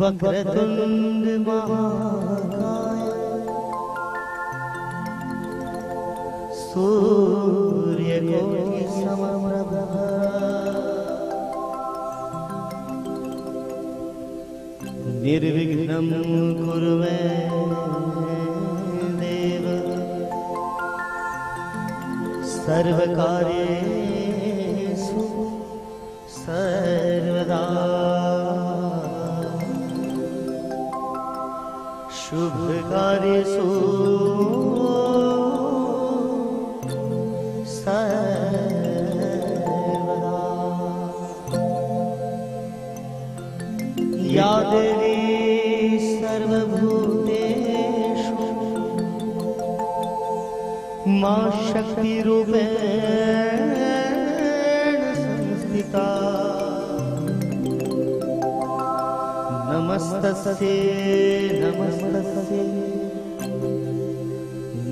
वक्रतुंड महाकाय सूर्यकोटि समप्रभ निर्विघ्नं कुरु मे देव सर्वकार्येषु सर्वदा शुभ कार्येषु सर्वदा या देवी सर्वभूतेषु मां शक्तिरूपेण संस्थिता नमस्तस्यै नमस्तस्यै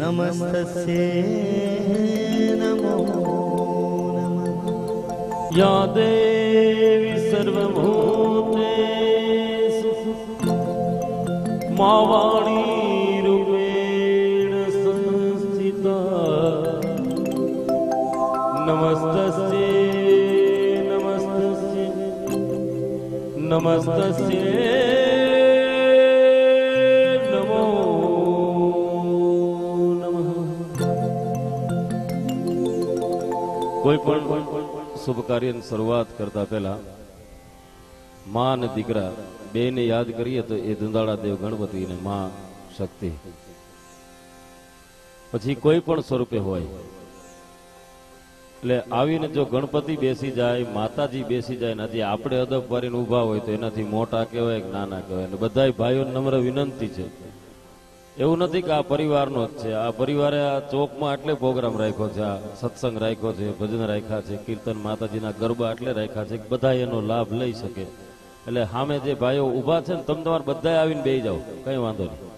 नमस्तस्यै नमो नमः। या देवी सर्वभूतेषु मा वाणी रूपेण संस्थिता नमस्तस्यै नमस्तस्यै नमस्तस्यै नमो नमः। कोई पण शुभ कार्य શરૂઆત કરતા પહેલા માં અને દીકરા બેને યાદ કરીએ તો એ ધુંધાળા દેવ ગણપતિ ને માં શક્તિ, પછી કોઈ પણ સ્વરૂપે હોય એટલે આવીને જો ગણપતિ બેસી જાય, માતાજી બેસી જાય ને હજી આપણે અદબ વારીને ઉભા હોય તો એનાથી મોટા કહેવાય કે નાના કહેવાય. અને બધા ભાઈઓ નમ્ર વિનંતી છે, એવું નથી કે આ પરિવારનો જ છે. આ પરિવારે આ ચોકમાં એટલે પ્રોગ્રામ રાખ્યો છે, આ સત્સંગ રાખ્યો છે, ભજન રાખ્યા છે, કીર્તન માતાજીના ગરબા એટલે રાખ્યા છે કે બધા એનો લાભ લઈ શકે. એટલે સામે જે ભાઈઓ ઉભા છે ને તમે તમારે બધા આવીને બેસી જાઓ, કઈ વાંધો નહીં,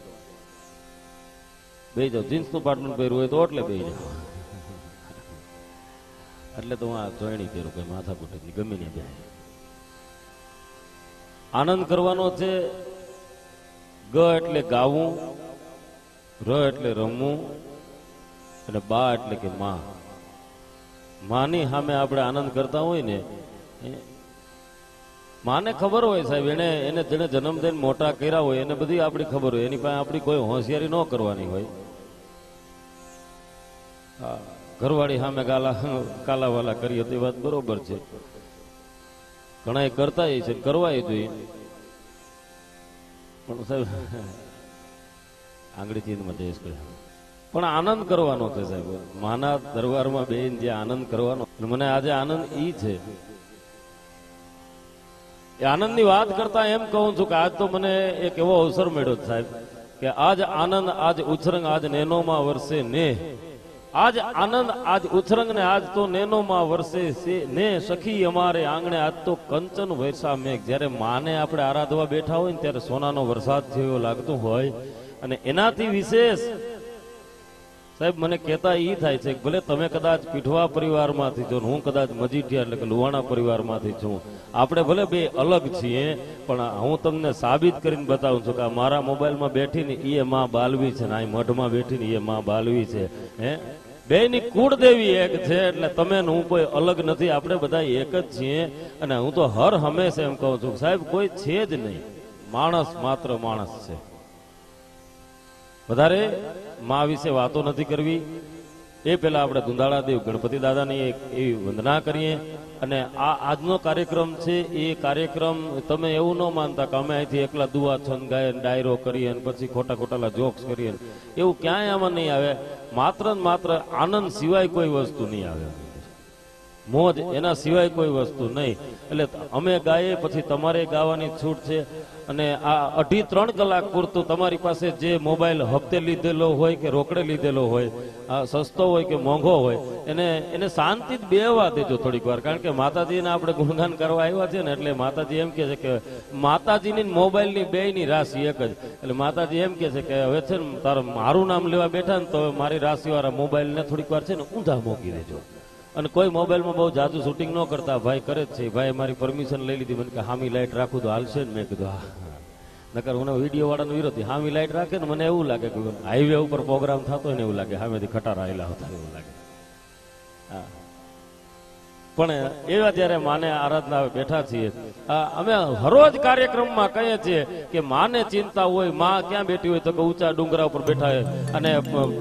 બેસી જાઓ. જીન્સનું પાટલું પહેરવું હોય તો એટલે બેસી જાઓ. એટલે તો હું આ ચોયણી પહેરું, કઈ માથા પૂટે ગમે નહીં. બે આનંદ કરવાનો છે. ગ એટલે ગાવું, ર એટલે રમવું અને બા એટલે કે માં. માની સામે આપણે આનંદ કરતા હોય ને, માને ખબર હોય સાહેબ, એને જેને જન્મ દઈને મોટા કર્યા હોય એને બધી આપણી ખબર હોય, એની પાસે આપણી કોઈ હોશિયારી ન કરવાની હોય. ઘરવાળી સામે કાલાવાલા કરીએ તો એ વાત બરોબર છે, ઘણા એ કરતા છે, કરવા જોઈએ. પણ સાહેબ આંગળી ચીનમાં જઈશ પણ આનંદ કરવાનો છે સાહેબ. માના દરબારમાં બેન જે આનંદ કરવાનો, મને આજે આનંદ ઈ છે. એ આનંદની વાત કરતા એમ કહું છું કે આજ તો મને એક એવો અવસર મળ્યો સાહેબ કે આજ આનંદ, આજ ઉછરંગ, આજ નેનોમાં વરસે ને. આજ આનંદ, આજ ઉછરંગ ને આજ તો નેનોમાં વરસે ને સખી અમારે આંગણે આજ તો કંચન વૈસા મેઘ. જયારે માને આપણે આરાધવા બેઠા હોય ને ત્યારે સોનાનો વરસાદ જેવો લાગતું હોય. અને એનાથી વિશેષ સાહેબ મને કહેતા ઈ થાય છે, ભલે તમે કદાચ પીઠવા પરિવારમાંથી છો, હું કદાચ મજીઠિયા એટલે કે લુવાણા પરિવારમાંથી છું, આપણે ભલે બે અલગ છીએ, પણ હું તમને સાબિત કરીને બતાવું છું કે મારા મોબાઈલમાં બેઠીને એ માં બાલવી છે ને આ મઢમાં બેઠીને એ માં બાલવી છે. હે, બેની કુળદેવી એક છે, એટલે તમે હું કોઈ અલગ નથી, આપણે બધા એક જ છીએ. અને હું તો હર હંમેશા એમ કહું છું સાહેબ કોઈ છે જ નહીં, માણસ માત્ર માણસ છે. વધારે માં વિશે વાતો નથી કરવી. એ પહેલા આપણે ધુંધાળા દેવ ગણપતિ દાદાની એવી વંદના કરીએ. અને આ આજનો કાર્યક્રમ છે એ કાર્યક્રમ તમે એવું ન માનતા કે અમે અહીંથી એકલા દુઆ છંદ ગાય, ડાયરો કરીએ પછી ખોટા ખોટાલા જોક્સ કરીએ, એવું ક્યાંય આમાં નહીં આવે. માત્ર ને માત્ર આનંદ સિવાય કોઈ વસ્તુ નહીં આવે, મોજ એના સિવાય કોઈ વસ્તુ નહીં. એટલે અમે ગાઈએ પછી તમારે ગાવાની છૂટ છે. અને આ 2.5-3 કલાક પૂરતું તમારી પાસે જે મોબાઈલ હપ્તે લીધેલો હોય કે રોકડે લીધેલો હોય, સસ્તો હોય કે મોંઘો હોય, એને શાંતિથી બેહવા દેજો થોડીક વાર. કારણ કે માતાજીને આપણે ગુણગાન કરવા આવ્યા છે ને, એટલે માતાજી એમ કે છે કે માતાજીની મોબાઈલની બેયની રાશિ એક જ. એટલે માતાજી એમ કે છે કે હવે છે ને તારે મારું નામ લેવા બેઠા ને તો મારી રાશિવાળા મોબાઈલને થોડીક વાર છે ને ઊંધા મૂકી દેજો. અને કોઈ મોબાઈલમાં બહુ જાજુ શૂટિંગ ન કરતા. ભાઈ કરે જ છે, ભાઈ મારી પરમિશન લઈ લીધી, મને કે હામી લાઈટ રાખું તો હાલશે ને. મેં કીધું હા. નકર હું વિડીયો વાળાનો વિરોધી હામી લાઈટ રાખે ને મને એવું લાગે કે હાઈવે ઉપર પ્રોગ્રામ થતો હોય ને એવું લાગે, સામેથી ખટારા આવેલા હતા એવું લાગે. હા, પણ એવા જયારે માને આરાધના બેઠા છીએ, અમે હરોજ કાર્યક્રમમાં કહીએ છીએ કે માને ચિંતા હોય, માં ક્યાં બેઠી હોય તો કે ઊંચા ડુંગરા ઉપર બેઠા હોય, અને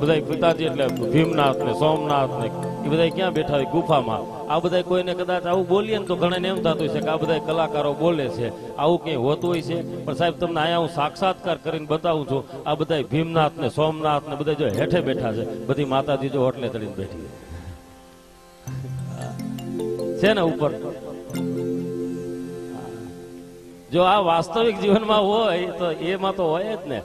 બધા પિતાજી એટલે ભીમનાથ ને સોમનાથ ને એ બધા ક્યાં બેઠા હોય? ગુફામાં. આ બધા કોઈને કદાચ આવું બોલીએ ને તો ઘણાને એમ થતું છે કે આ બધા કલાકારો બોલે છે, આવું ક્યાંય હોતું હોય છે. પણ સાહેબ તમને અહીંયા હું સાક્ષાત્કાર કરીને બતાવું છું, આ બધા ભીમનાથ ને સોમનાથ ને બધા જો હેઠે બેઠા છે, બધી માતાજી જો હોટલે ચડીને બેઠી છે ને ઉપર. જો આ વાસ્તવિક જીવનમાં હોય તો એમાં તો હોય જ ને.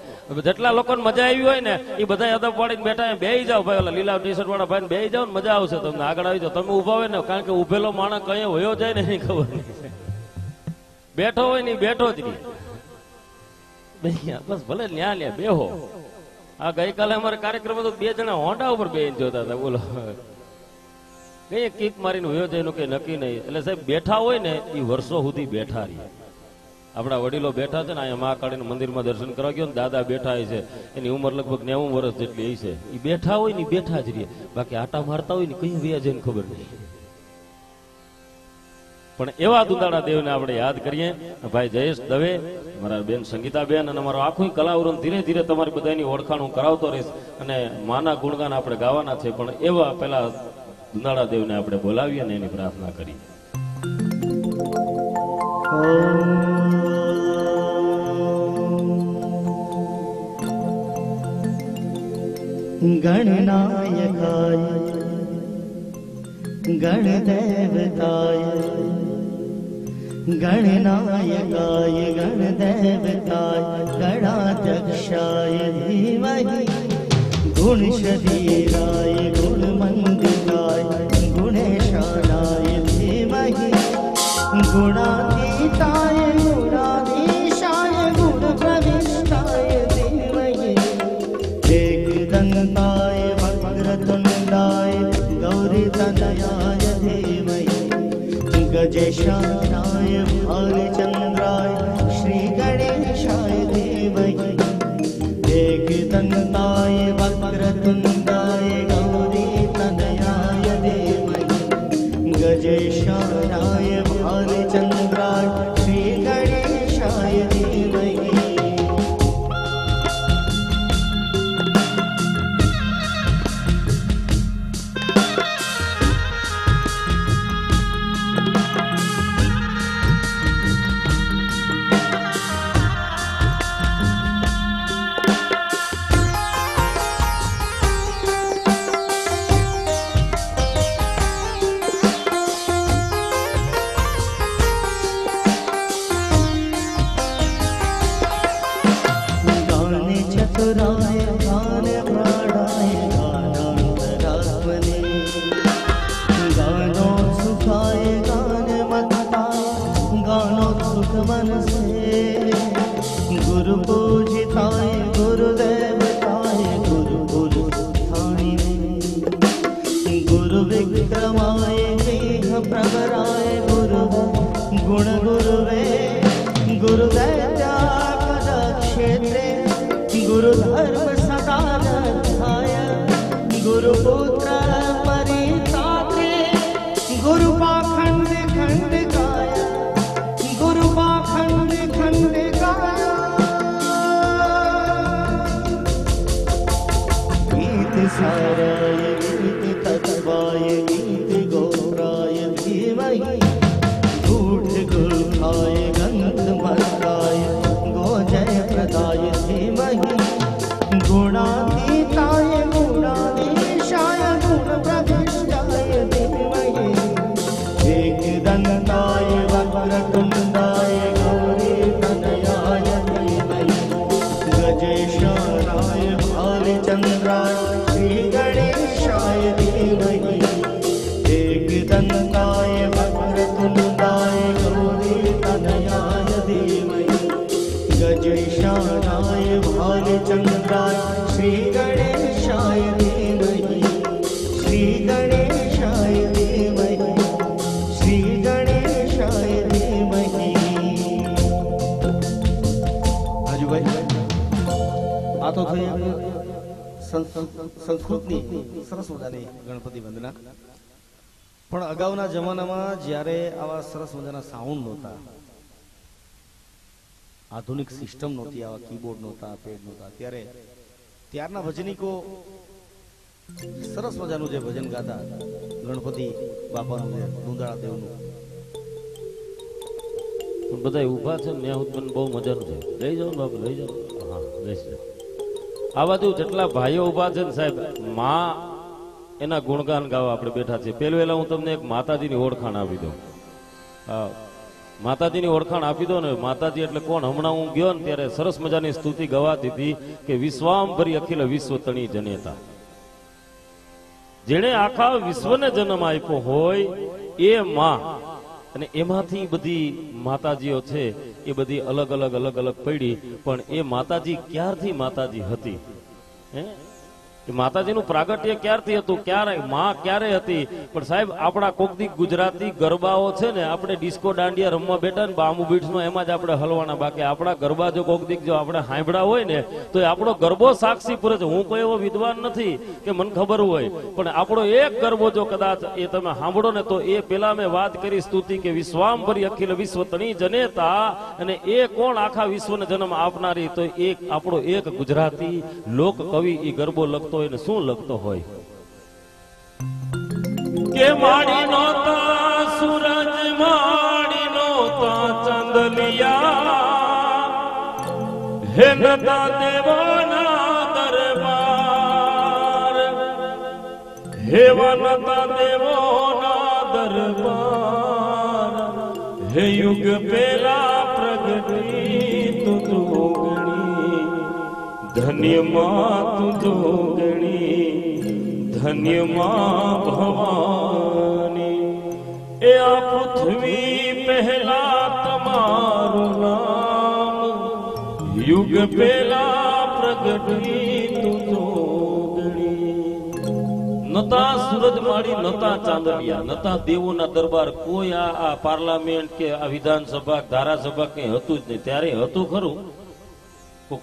જેટલા લોકોને મજા આવી હોય ને એ બધા અદબ પાડીને બેઠા, બેહી જાવ ભાઈ, ઓલા લીલા ટી શર્ટ વાળા ભાઈ બેહી જાવ ને મજા આવશે તમને, આગળ આવી જાવ. તમે ઉભા હોય ને, કારણ કે ઉભેલો માણસ કઈ વયો જાય ને એની ખબર નહીં, બેઠો હોય ને બેઠો જ નહીં, બસ ભલે ન્યા લ્યા બેહો. આ ગઈકાલે અમારે કાર્યક્રમ હતો, 2 જણા હોન્ડા ઉપર બેહીને જોતા હતા, બોલો કઈ કીક મારીને વયો જાય એનું કઈ નક્કી નહીં. એટલે સાહેબ બેઠા હોય ને એ વર્ષો સુધી બેઠા રહીએ. આપણા વડીલો બેઠા છે ને, અહીંયા મહાકાળીના મંદિરમાં દર્શન કરવા ગયો ને, દાદા બેઠા છે, એની ઉંમર લગભગ 90 વર્ષ જેટલી છે. એ બેઠા હોય ને બેઠા જ રહીએ, બાકી આટા મારતા હોય ને કઈ વ્યાજ એને ખબર નહીં. પણ એવા દુંદાળા દેવને આપણે યાદ કરીએ. ભાઈ જયેશ દવે, મારા બેન સંગીતાબેન અને અમારો આખું કલાવરણ ધીરે ધીરે તમારી બધાની ઓળખાણ હું કરાવતો રહીશ, અને માના ગુણગાન આપણે ગાવાના છે. પણ એવા પેલા દુંદાળા દેવને આપણે બોલાવીએ ને એની પ્રાર્થના કરીએ. गणनायकाय गणदेवताय गणनायकाय गणदेवताय गणाध्यक्षाय धीमहि गुणशरीराय गुणमण्डिताय गुणेशानाय धीमहि गुणातीताय गुणाधीशाय गुणप्रविष्टाय धीमहि एकदन्ताय वक्रतुण्डाय गौरीतनयाय धीमहि गजेशानाय भालचन्द्राय श्रीगणेशाय धीमहि एकदन्ताय वक्रतुण्डाय गौरीतनयाय धीमहि गजेशानाय भालचन्द्राय श्रीगणेशाय धीमहि चतुराय गान प्राणाय गानान्तरात्मने गानोत्सुकाय गानमत्ताय गानोत्सुकमनसे गुरुपूजिताय गुरुदेवताय गुरुगुरुस्थानिने गुरुविक्रमाय देहप्रवराय गुरु गुणगुरुवे गुरुदैत्यापदक्षेत्रे गुरुधर्म सदानंदाय गुरुपुत्र परितात्रे गुरुपाखंड खंडकाय गुरुपाखंड खंडकाय गीत साराय गीत तत्वाय गीत गोप्राय धीमहि गूढ़ गुल्फाय गंध मर्गाय गोजय प्रदाय धीमहि गुणातीताय गुणाधीशाय गुणप्रविष्टाय धीमहि एकदन्ताय वक्रतुण्डाय गौरीतनयाय धीमहि गजेशानाय भालचन्द्राय श्रीगणेशाय धीमहि एकदन्ताय वक्रतुण्डाय गौरीतनयाय धीमहि गजेशानाय भालचन्द्राय श्रीगणेशाय धीमहि श्रीगणेशाय धीमहि श्रीगणेशाय धीमहि। આજુ થઈ સંસ્કૃતની સરસ મજાની ગણપતિ વંદના. પણ અગાઉના જમાનામાં જ્યારે આવા સરસ મજાના સાઉન્ડ નહોતા, આધુનિક સિસ્ટમ નહોતી, આવા કીબોર્ડ નહોતા, પેડ નહોતા, ત્યારે ત્યારના ભજનીકો સરસ મજાનું જે ભજન ગાતા ગણપતિ બાપાનું ને દુંદાળા દેવનું. પણ બધા ઊભા છે ને ત્યાં સુધી બહુ મજાનું છે. લઈ જાઓ બાપુ, લઈ જાઓ. હા, લઈ જાઓ. આ બાજુ જેટલા ભાઈઓ ઊભા છે ને સાહેબ, માં એના ગુણગાન ગાવા આપણે બેઠા છીએ. પહેલા હું તમને એક માતાજીની ઓળખાણ આપી દઉં. હા, માતાજીની ઓળખાણ આપી દો ને. માતાજી એટલે કોણ? હમણાં હું ગયો ને ત્યારે સરસ મજાની સ્તુતિ ગવાતી હતી કે વિશ્વામભરી અખિલ વિશ્વ તણી જનેતા. જેણે આખા વિશ્વને જન્મ આપ્યો હોય એ માં. અને એમાંથી બધી માતાજીઓ છે એ બધી અલગ અલગ પડી. પણ એ માતાજી ક્યારથી માતાજી હતી? હે, એ માતાજીનું પ્રાગટ્ય ક્યારથી હતું? ક્યારે માં ક્યારે હતી? પણ સાહેબ, આપણા કોકદી ગુજરાતી ગરબાઓ છે ને, આપણે ડિસ્કો દાંડિયા રમવા બેઠા ને બાંબુ બીટ્સમાં એમાં જ આપણે હલવાના. બાકી આપણા ગરબા જો કોકદી જો આપણે સાંભળ્યા હોય ને તો એ આપણો ગરબો સાક્ષી પૂરે છે. હું કોઈ એવો વિદ્વાન નથી કે મને ખબર હોય, પણ આપણો એક ગરબો જો કદાચ એ તમે સાંભળો ને તો એ પેલા મેં વાત કરી સ્તુતિ કે વિશ્વામભરી અખિલ વિશ્વ તણી જનેતા. અને એ કોણ આખા વિશ્વને જન્મ આપનારી? તો એક આપણો એક ગુજરાતી લોક કવિ એ ગરબો લખતો હોય ને શું લખતો હોય કે માડી નોતા સૂરજ, માડી નોતા ચંદલિયા, હે નતા દેવાના દરબાર, હે નતા દેવોના દરબાર, હે યુગ પેલા પ્રગટી તું જોગણી, ધન્ય માં તું જોગણી, ધન્ય માં ભવાની. એ આ પૃથ્વી પહેલા તમારું નામ, યુગ પેલા પ્રગટી તું જોગણી. નતા સૂરજ માળી, નતા ચાંદલિયા, નતા દેવોના દરબાર. કોઈ આ પાર્લામેન્ટ કે આ વિધાનસભા ધારાસભા કઈ હતું જ નહીં. ત્યારે હતું ખરું,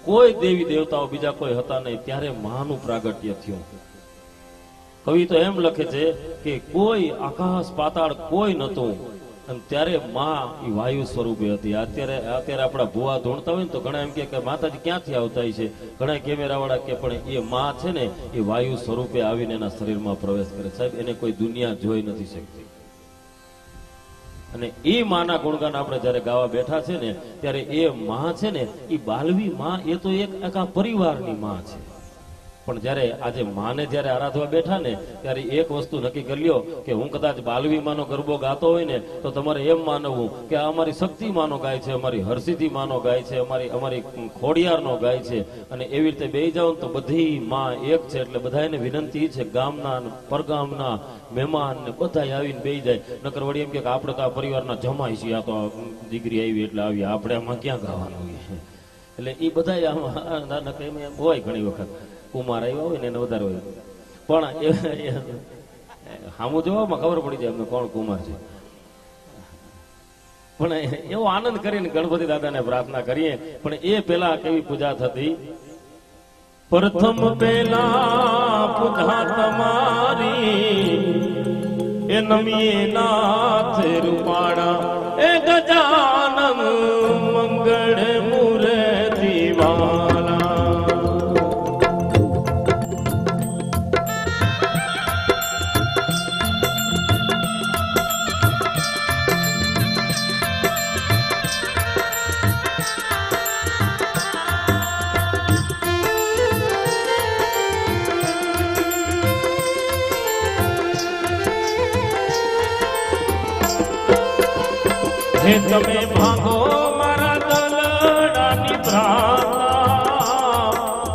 કોઈ દેવી દેવતાઓ બીજા કોઈ હતા નહીં. ત્યારે માનું પ્રાગટ્ય થયું. કવિ તો એમ લખે છે કે કોઈ આકાશ પાતાળ કોઈ નતું, અને ત્યારે માં એ વાયુ સ્વરૂપે હતી. અત્યારે આપણા ભુવા ધૂણતા હોય ને તો ઘણા એમ કે માતાજી ક્યાંથી આવતા છે, ઘણા કેમેરા વાળા કે પણ એ માં છે ને એ વાયુ સ્વરૂપે આવીને એના શરીરમાં પ્રવેશ કરે. સાહેબ, એને કોઈ દુનિયા જોઈ નથી શકતી. અને એ માના ગુણગાન આપણે જયારે ગાવા બેઠા છે ને ત્યારે એ માં છે ને એ બાલવી માં, એ તો એક આખા પરિવારની માં છે. પણ જયારે આજે માને જયારે આરાધવા બેઠા ને ત્યારે એક વસ્તુ નક્કી કરી લ્યો કે હું કદાચ બાલવી માનો ગરબો ગાતો હોય ને તો તમારે એમ માનવું કે આ અમારી શક્તિ માનો ગાય છે, અમારી હરસિદ્ધિ માનો ગાય છે, અમારી ખોડિયારનો ગાય છે. અને એવી રીતે બેહી જાવ તો બધી માં એક છે. એટલે બધાને વિનંતી છે, ગામના પરગામના મહેમાન ને બધા આવીને બેહી જાય. નકર વળી એમ કે આપણે તો આ પરિવારના જમાઈ છીએ, આ તો દીકરી આવી એટલે આવી, આપણે આમાં ક્યાં ગાવાનું હોય? એટલે એ બધા આમાં હોય ઘણી વખત કુમાર આવ્યા હોય ને એને વધારે હોય. પણ સામું જોવામાં ખબર પડી જાય અમને કોણ કુમાર છે. પણ એવો આનંદ કરીને ગણપતિ દાદાને પ્રાર્થના કરીએ. પણ એ પેલા કેવી પૂજા થતી? પ્રથમ પેલા પૂજા તમારી એ નમીએ નાથ રૂપાણા, એ ગજાનન મંગળ મૂર્તિ વાલા. હે તમે ભાગો મારા દલડાની પ્રાર્થના,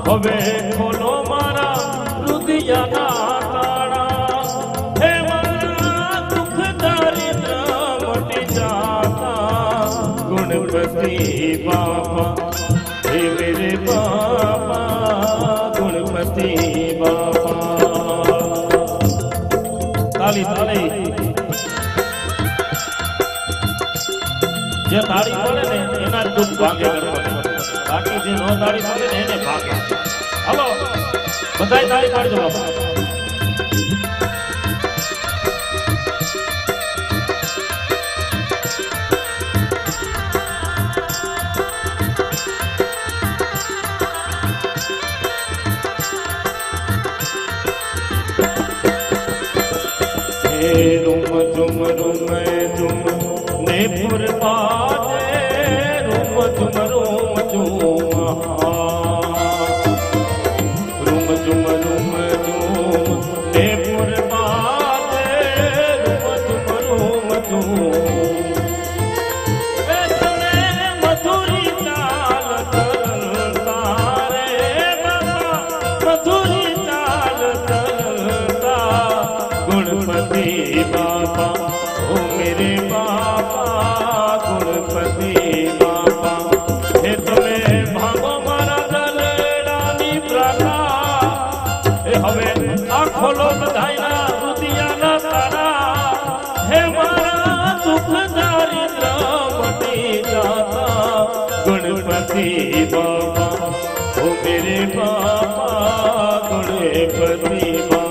હવે ખોલો મારા હૃદયના તાળા. હે મારા દુઃખ દારિદ્ર મટી જાતા, ગુણપતિ બાપા, હે મેરે બાપા, ગુણપતિ બાપા. તાલી તાલી. જે તાળી પડે ને એના દુઃખ ભાગે, બાકી જે નો તાળી પડે ને એને ભાગે. હાલો બધાય તાળી પાડજો બાપા. રૂમ ઝુમ ને પુરબાજે રૂમ ઝુમ ને પુરબાજે રૂમ ઝુમ મધુરી ચાલ ચલતા રે બાબા મધુરી ચાલ ચલતા गुणपति बाबा ओ मेरे बाबा गुणपति बाबा हे तुम्हें भागो मारा दलेडानी प्राता हे हवे आँखो लो बधाईना रुदियाना तारा हे मारा दुख दारिद्र मटी जाता गुणपति बाबा ओ मेरे बाबा गुणपति बाबा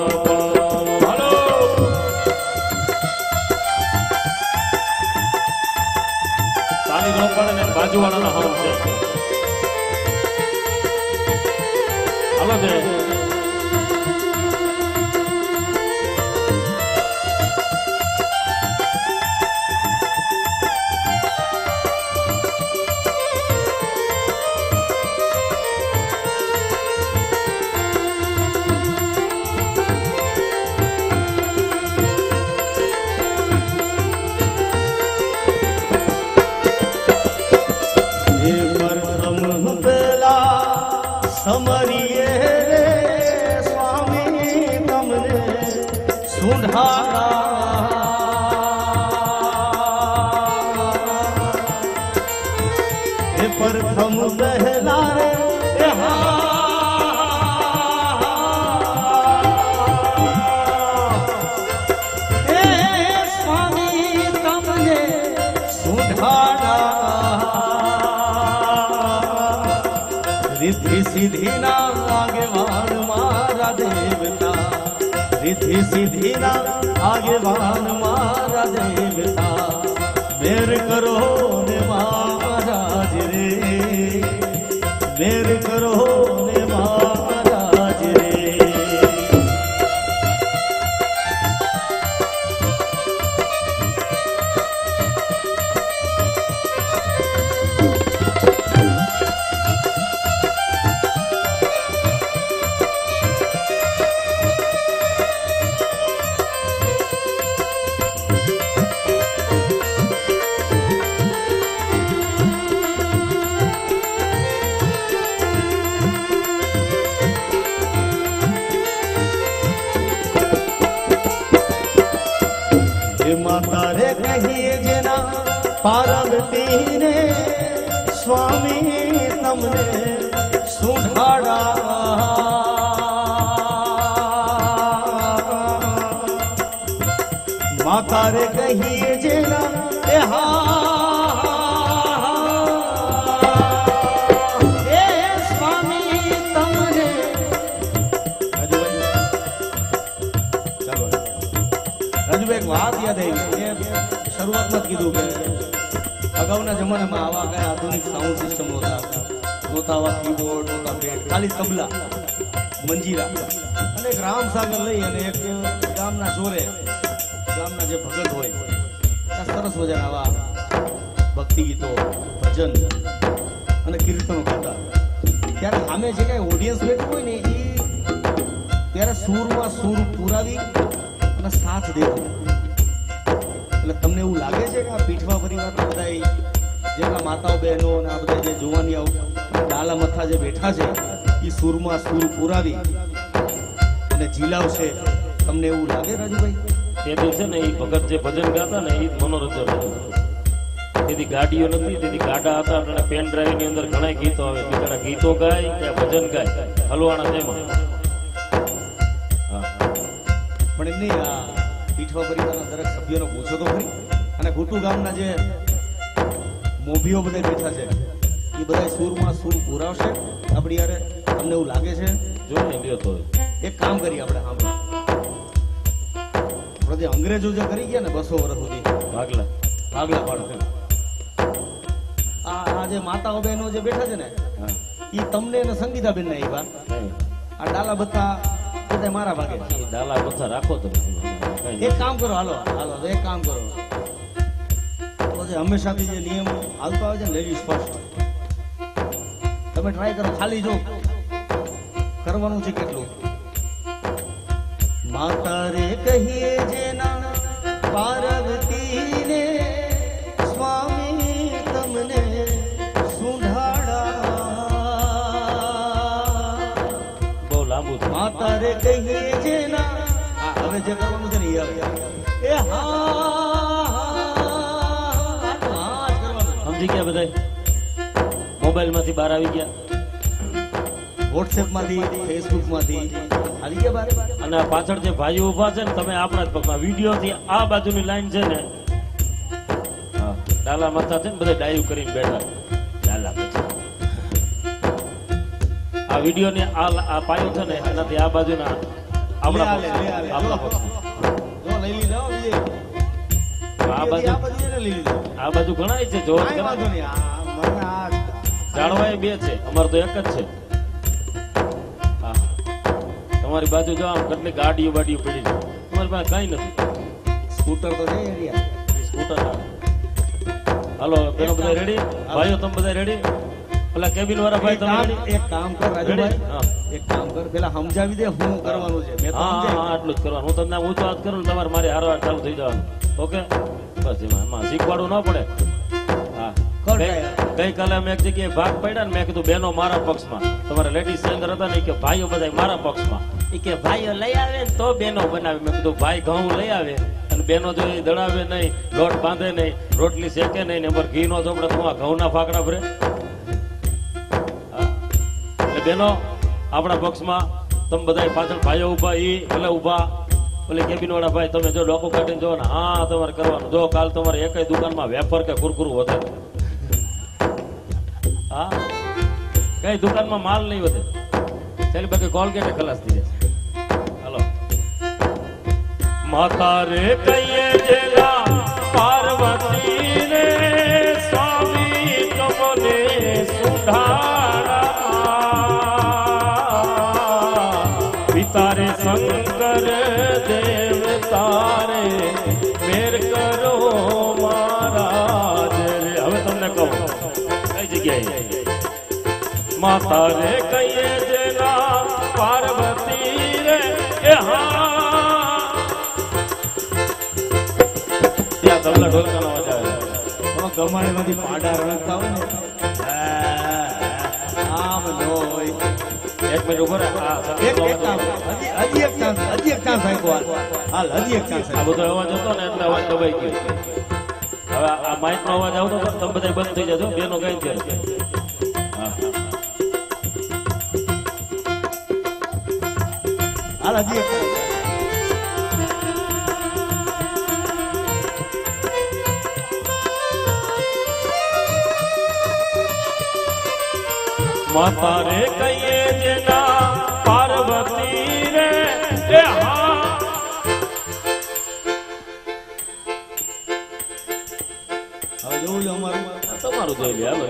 બાજુવાળાના હાથ છે. હાલો છે. સમરીએ રે સ્વામી તમને સુંઢાડા એ પ્રથમ પહેલા રે એ સ્વામી તમને સુંઢાડા रिद्धि सिद्धि ना आगेवान मारा देवता रिद्धि सिद्धि ना आगेवान मारा देवता मेर करो ने महाराज रे मेर करो ने महाराज रे माता रे कहिए जना पार्वती ने स्वामी तमने सुधाड़ा माता रे कहिए जना स्वामी तमने રાજુભાઈ એક વાત યાદ આવી શરૂઆતમાં જ કીધું કે અગાઉના જમાનામાં આવા કઈ આધુનિક સાઉન્ડ સિસ્ટમ નહોતા આવા કીબોર્ડ નહોતા બેન્ડ ખાલી તબલા મંજીરા અને એક રામસાગર લઈ અને એક ગામના જોરે ગામના જે ભગત હોય ત્યાં સરસ મજાના આવા ભક્તિ ગીતો ભજન અને કીર્તનો ગાતા ત્યારે સામે જે કઈ ઓડિયન્સ બેઠું હોય ને એ ત્યારે સૂરમાં સૂર પુરાવી અને સાથ દેતો એટલે તમને એવું લાગે છે કે આ પીઠવા પરિવારના બધા જેટલા માતાઓ બહેનો અને આ બધા જે જુવાનીઓ ડાલા મથા જે બેઠા છે એ સૂરમાં સૂર પુરાવી અને જીલાવશે તમને એવું લાગે રાજુભાઈ? તે દિવસે ને એ ભગત જે ભજન ગાતા ને એ મનોરંજન હતું. તેથી ગાડીઓ નથી, તેથી ગાડા હતા અને પેન ડ્રાઈવ ની અંદર ઘણા ગીતો આવે. બિચારા ગીતો ગાય કે ભજન ગાય હલવાણા તેમાં. પણ એમ નહીં, આ પીઠવા પરિવારના દરેક સભ્યોનો પૂછો તો ખરી. અને ઘૂટુ ગામના જે મોભીઓ બધા બેઠા છે એ બધા સૂરમાં સૂર પુરાવશે આપણી યારે તમને એવું લાગે છે? જો ને લ્યો તો એક કામ કરીએ આપણે. આપણે જે અંગ્રેજો જે કરી ગયા ને 200 વર્ષ સુધી ભાગલા ભાગલા પાડો, આ જે માતાઓ બહેનો જે બેઠા છે ને, હા ઈ તમને ને સંગીતાબેન ને આવ્યા. નહીં. આ ડાલા બત્તા બધા મારા ભાગે. એ ડાલા બધા રાખો તમે કઈ એક કામ કરો, હાલો હાલો તો એક કામ કરો, તો જે હંમેશાથી જે નિયમ હાલતો આવે છે ને, લેડીઝ ફર્સ્ટ, તમે ટ્રાય કરો. ખાલી જો કરવાનું છે કેટલું. માતા રે કહીએ જેના પાર્વતીને, સ્વામી તમને સુંધાડા. બહુ લાંબુ છે. માતા રે કહીએ જેના, હવે જે કરવાનું છે ને એ આવે. એ હા કરવાનું. સમજી ગયા બધા? મોબાઈલ માંથી બહાર આવી ગયા વોટ્સએપ માંથી, ફેસબુક માંથી આવી ગયા બારે. અને આ પાછળ જે ભાઈઓ ઉભા છે ને, તમે આપણા જ પગમાં વિડીયો થી આ બાજુની લાઈન છે ને, હા ડાલા માથા છે ને બધા ડાઈવ કરીને બેઠા. ડાલા પછી આ વિડીયો ની આ પાયો છે ને, એનાથી આ બાજુના આપણા લે, લે, લે, લે. આપણા પક્ષ જો લઈ લીધો વિજય. આ બાજુ આ બાજુ એને લઈ લીધો. આ બાજુ ઘણા છે જો કાંઈ વાંધો નહીં. મને આ જાણવાય બે છે, અમારે તો એક જ છે. હા તમારી બાજુ જો આમ કેટલી ગાડીઓ બાડીઓ પડી છે, તમારી પાસે કઈ નથી. સ્કૂટર તો છે એરિયા. સ્કૂટર હાલો બેનો બધા રેડી? ભાઈઓ તમે બધા રેડી? પેલા કેબિન વાળા ભાઈ તમે રેડી? એક કામ કર રાજુભાઈ, એક કામ કર, પેલા સમજાવી દે શું કરવાનું છે. મેં તો હા સમજાવ્યું. હા આટલું જ કરવાનું. હું તમને ઊંચો હાથ કરું ને તમારે મારી હારવાર ચાલુ થઈ જવાનું. ઓકે બસ એમાં શીખવાડવું ન પડે. હા ગઈકાલે અમે એક જગ્યાએ ભાગ પડ્યા ને, મેં કીધું બેનો મારા પક્ષમાં, તમારા લેડીઝ સિંગર હતા ને કે ભાઈઓ બધા મારા પક્ષમાં. એ કે ભાઈઓ લઈ આવે ને તો બેનો બનાવે. મેં કીધું ભાઈ ઘઉં લઈ આવે અને બેનો જો એ દળાવે નહીં, લોટ બાંધે નહીં, રોટલી શેકે નહીં ને અમારે ઘી નો ચોપડે તો આ ઘઉંના ફાકડા ભરે. એટલે બેનો આપણા પક્ષમાં તમે બધા પાછળ ભાઈઓ ઉભા, ઈ ભલે ઉભા, ઓલી કેબિન વાળા ભાઈ તમે જો ડોકું કાઢીને જો ને, હા તમારે કરવાનું. જો કાલ તમારે એકય દુકાનમાં વેફર કે કુરકુરું વધે, હા કઈ દુકાનમાં માલ નહીં વધે, ચાલી બાકી કોલગેટ ખલાસ થઈ જશે. હાલો માતા રે કહીએ જેલા પાર્વતી રે, સ્વામી તમને સુધારા. પિતા રે શંકર દેવ તારે મેર કરો મહારાજ રે. હવે તમને કહું કઈ જગ્યાએ માતા રે કહીએ જેના પાર્વતી રે, એ હા ત્યાં તબલા ઢોલકાનો અવાજ આવે. ગમાણી માંથી પાડા રણકતા હોય ને, આમ નોય. એક મિનિટ ઉભો રહે. એક કામ, હજી એક ચાન્સ આપ્યો. હાલ હજી એક ચાન્સ આ બધો અવાજ હતો ને એટલે અવાજ દબાઈ ગયો. હવે આ માઇક નો અવાજ આવતો હતો, તમે બધા બંધ થઈ જજો. બેનો કઈ છે. હા હાલ હજી એક chance. માતા રે કહીએ જેના પાર્વતી રે, એ હા હવે જોવું છે અમારું, તમારું જોઈ લે. હાલો